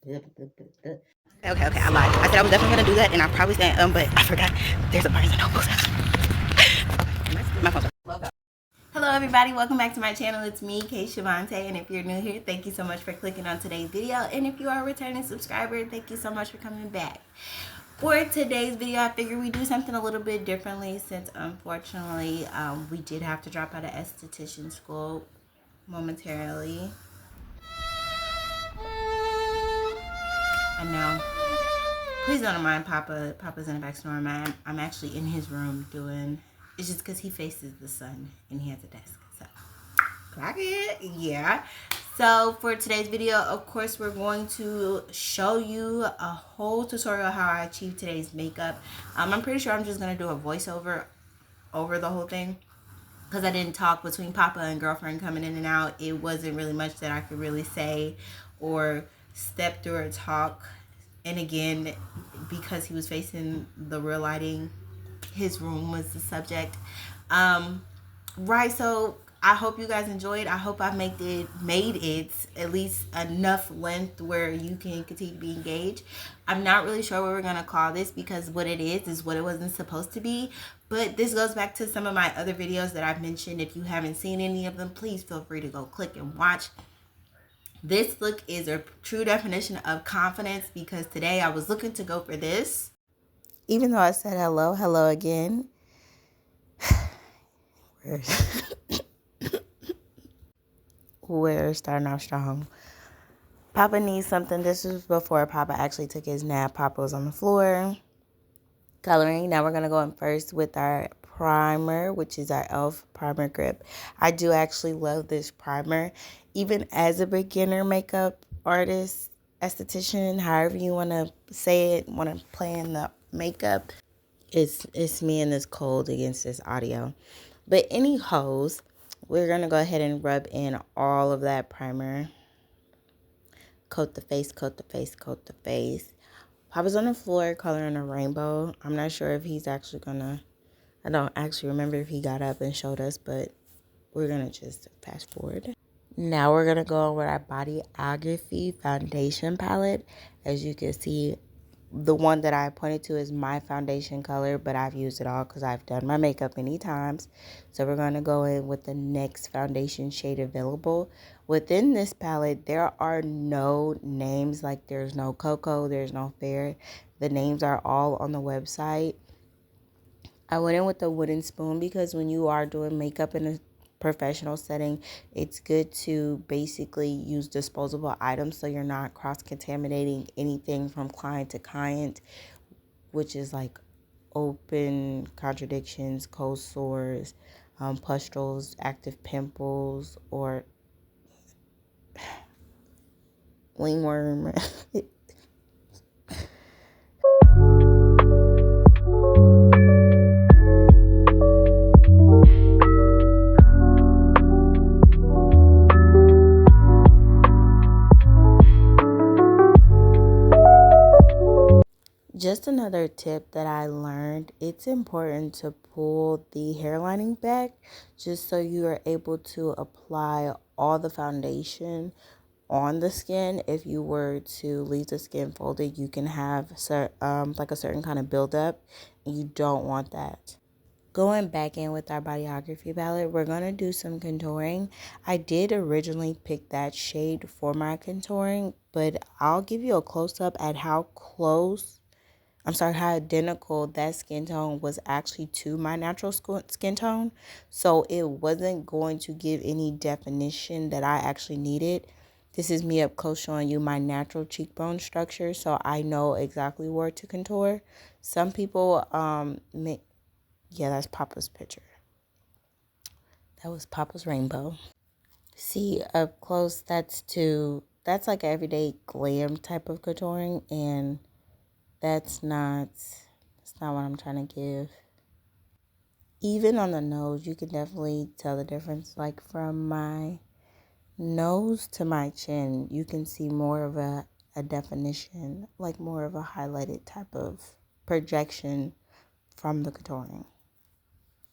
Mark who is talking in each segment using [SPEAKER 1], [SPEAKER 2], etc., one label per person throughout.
[SPEAKER 1] Okay, I lied. I said I was definitely gonna do that, and I probably said but I forgot. There's a Barnes and Noble. Okay, my phone's on. Hello everybody, welcome back to my channel. It's me, Shavonte, and if you're new here, thank you so much for clicking on today's video. And if you are a returning subscriber, thank you so much for coming back. For today's video, I figured we'd do something a little bit differently since unfortunately we did have to drop out of esthetician school momentarily. I know. Please don't mind Papa. Papa's in the back snoring. I'm actually in his room doing. It's just because he faces the sun and he has a desk. So, clock it. Yeah. So for today's video, of course, we're going to show you a whole tutorial how I achieved today's makeup. I'm pretty sure I'm just gonna do a voiceover over the whole thing because I didn't talk between Papa and girlfriend coming in and out. It wasn't really much that I could really say or step through or talk. And again, because he was facing the real lighting, his room was the subject. Right, so I hope you guys enjoyed. I hope I made it at least enough length where you can continue to be engaged. I'm not really sure what we're going to call this because what it is what it wasn't supposed to be. But this goes back to some of my other videos that I've mentioned. If you haven't seen any of them, please feel free to go click and watch. This look is a true definition of confidence because today I was looking to go for this. Even though I said hello again. We're starting off strong. Papa needs something. This was before Papa actually took his nap. Papa was on the floor coloring. Now we're going to go in first with our primer, which is our e.l.f. primer grip. I do actually love this primer. Even as a beginner makeup artist, esthetician, however you want to say it, want to play in the makeup, it's me and this cold against this audio. But anyhows, we're going to go ahead and rub in all of that primer. Coat the face, coat the face, coat the face. Papa's on the floor coloring a rainbow. I'm not sure if he's actually gonna, I don't actually remember if he got up and showed us, but we're gonna just fast forward. Now we're gonna go with our Bodyography foundation palette. As you can see, the one that I pointed to is my foundation color, but I've used it all because I've done my makeup many times. So we're going to go in with the next foundation shade available. Within this palette, there are no names, like there's no Cocoa, there's no Fair. The names are all on the website. I went in with the wooden spoon because when you are doing makeup in a professional setting, it's good to basically use disposable items so you're not cross-contaminating anything from client to client, which is like open contradictions, cold sores, pustules, active pimples, or wingworm. Just another tip that I learned, it's important to pull the hairlining back just so you are able to apply all the foundation on the skin. If you were to leave the skin folded, you can have like a certain kind of buildup, and you don't want that. Going back in with our Bodyography palette, we're going to do some contouring. I did originally pick that shade for my contouring, but I'll give you a close-up at how how identical that skin tone was actually to my natural skin tone. So it wasn't going to give any definition that I actually needed. This is me up close showing you my natural cheekbone structure, so I know exactly where to contour. Some people, yeah, that's Papa's picture. That was Papa's rainbow. See, up close, that's like an everyday glam type of contouring, and that's not what I'm trying to give. Even on the nose, you can definitely tell the difference. Like from my nose to my chin, you can see more of a definition, like more of a highlighted type of projection from the contouring.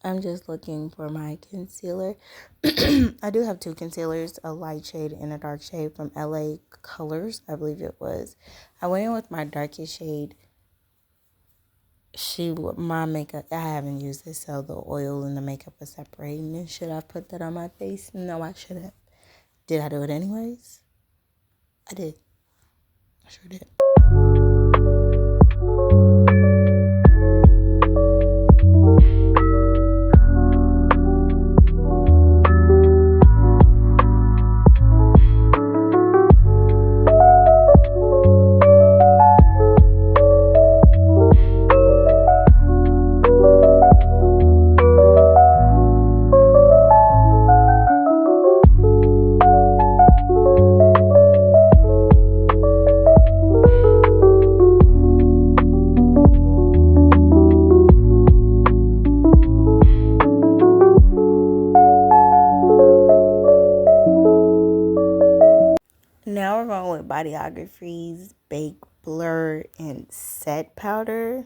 [SPEAKER 1] I'm just looking for my concealer. I do have two concealers, a light shade and a dark shade from LA Colors, I believe it was. I went in with my darkest shade. My makeup, I haven't used it, so the oil and the makeup are separating. And should I put that on my face? No, I shouldn't. Did I do it anyways? I did. I sure did. Now we're going with Bodyography's Bake Blur and Set Powder.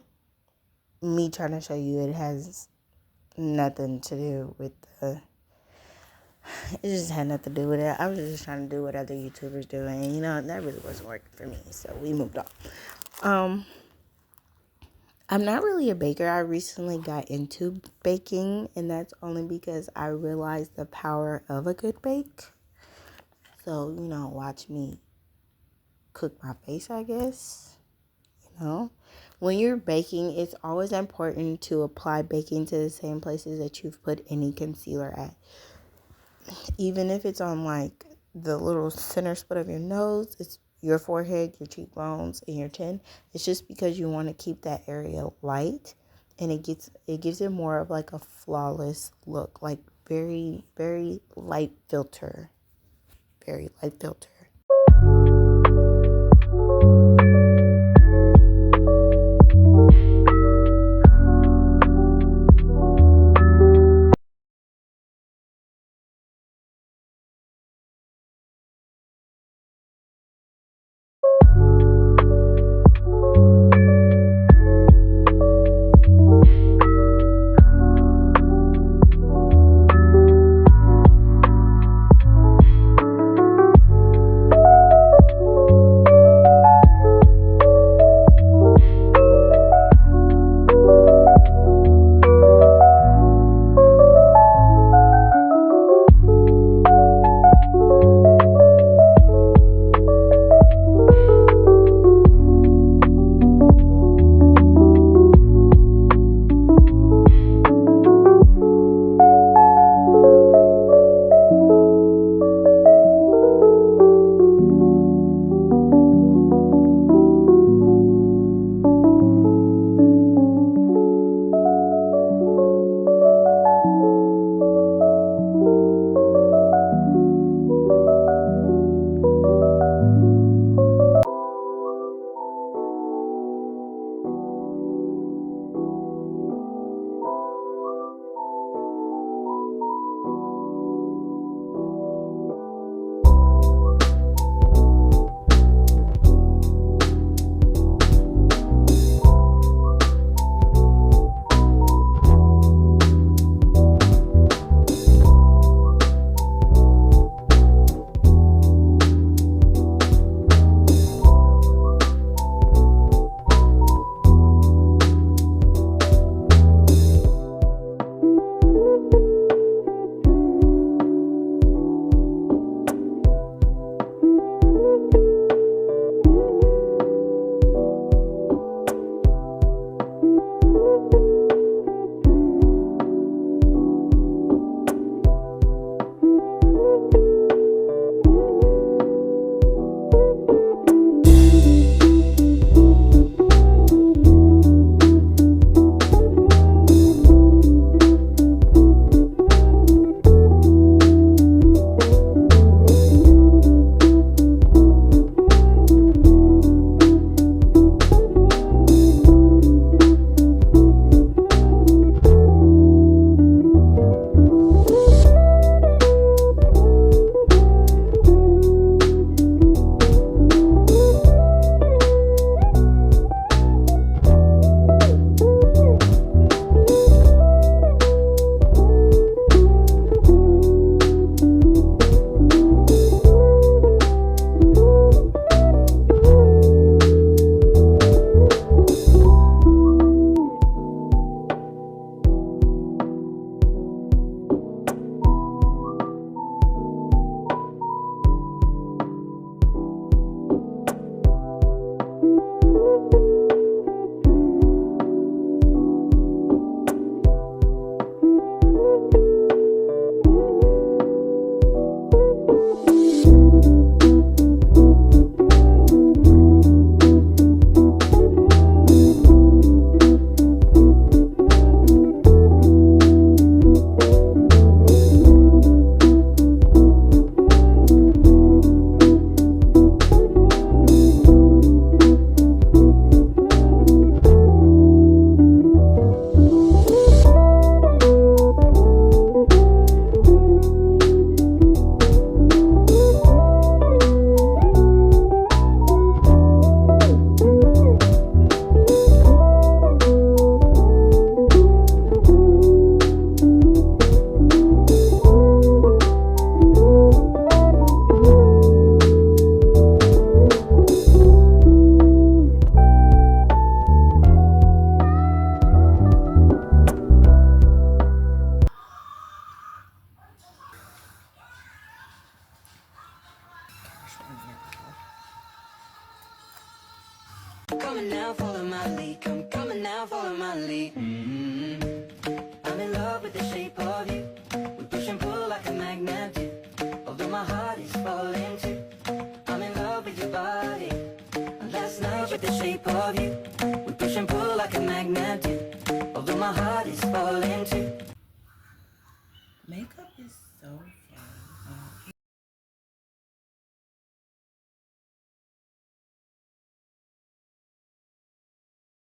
[SPEAKER 1] Me trying to show you it has nothing to do with the... It just had nothing to do with it. I was just trying to do what other YouTubers do. And, you know, that really wasn't working for me. So we moved on. I'm not really a baker. I recently got into baking. And that's only because I realized the power of a good bake. So, you know, watch me cook my face, I guess. You know, when you're baking, it's always important to apply baking to the same places that you've put any concealer at. Even if it's on like the little center spot of your nose, it's your forehead, your cheekbones, and your chin. It's just because you want to keep that area light, and it gives it more of like a flawless look, like very, very light filter. Very light filter.
[SPEAKER 2] Coming now, follow my lead. Come coming now, follow my lead. I'm in love with the shape of you. We push and pull like a magnet do. Although my heart is falling too. I'm in love with your body. Last night with the shape of you. We push and pull like a magnet do. Although my heart is falling too.